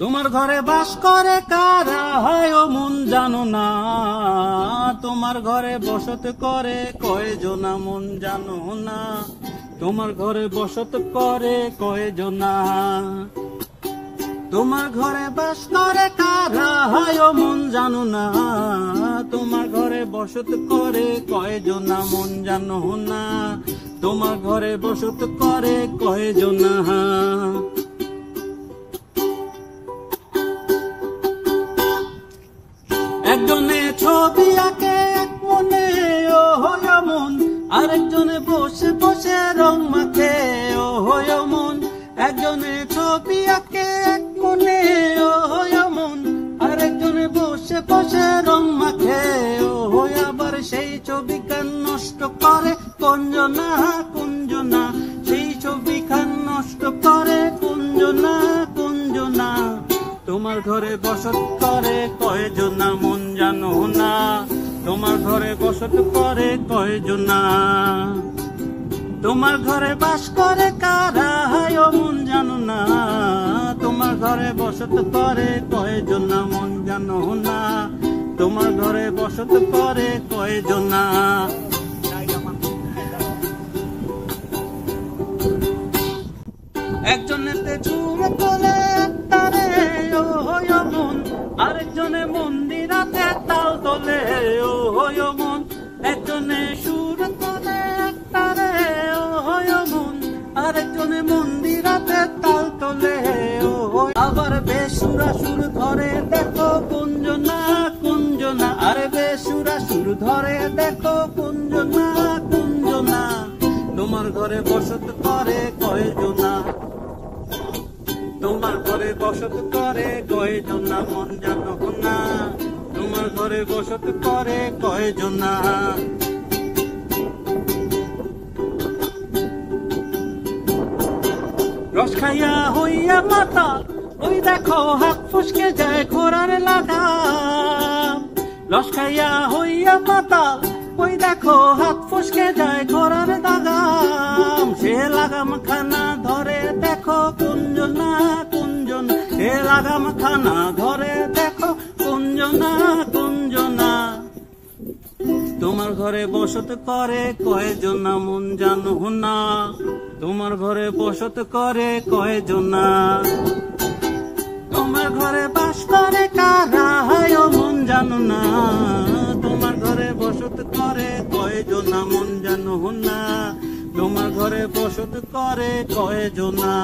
তোমার ঘরে বাস করে কারা হয় ও মন জানো না, তোমার ঘরে বসত করে কয়জনা মন জানো না, তোমার ঘরে বসত করে কয়জনা। তোমার ঘরে বাস করে কারা হয় ও মন জানো না, তোমার ঘরে বসত করে কয়জনা মন জানো না, তোমার ঘরে বসত করে কয়জনা। একজনে ছবি আঁকে এক মনে ও হয় মন, আরেকজনে বসে বসে রং মাখে ও হয় মন। একজনে ছবি আঁকে এক মনে ও হয় মন, আরেকজনে বসে বসে রং মাখে ও হয়। আবার সেই ছবি খান নষ্ট করে কোনজনা কোনজনা, সেই ছবি খান নষ্ট করে কোনজনা কোনজনা। তোমার ঘরে বসত করে কয়জনা মন জানো না, তোমার ঘরে বসত করে কয়জনা। তোমার ঘরে বাস করে কারা হয় ও মন জানো না, তোমার ঘরে বসত করে কয়জনা মন জানো না, তোমার ঘরে বসত করে কয়জনা। একজনেতে চুমে তোলে তারে ও হয় মন, আরেকজনে মন্দিরাতে তাল তোলে ও হয় মন। একজনে সুর তোলে তারে ও হয় মন, আরেকজনে মন্দিরাতে তাল তোলে ও হয়। আবার বেসুরা সুর ধরে দেখো কুঞ্জনা কুঞ্জনা, আরে বেসুরা সুর ধরে দেখো কুঞ্জনা কুঞ্জনা। তোমার ঘরে বসত করে কয়জনা, তোমার ঘরে বসত করে কয়জনা মন জানো না, তোমার ঘরে বসত করে কয়জনা। রস খাইয়া হইয়া মাতা ওই দেখো হাত ফুসকে যায় ঘোড়ার লাগাম। রস খাইয়া হইয়া মাতা ওই দেখো হাত ফুসকে যায় ঘোড়ার লাগাম। সে লাগাম খানা ধরে দেখো কুঞ্জনা কুঞ্জনা, সে লাগাম খানা ধরে দেখো কুঞ্জনা কুঞ্জনা। তোমার ঘরে বসত করে কয়জনা মন জানো না, তোমার ঘরে বসত করে কয়জনা। তোমার ঘরে বাস করে কারা হয় ও মন জানো না, তোমার ঘরে বসত করে কয়জনা মন জানো না, তোমার ঘরে বসত করে কয়জনা।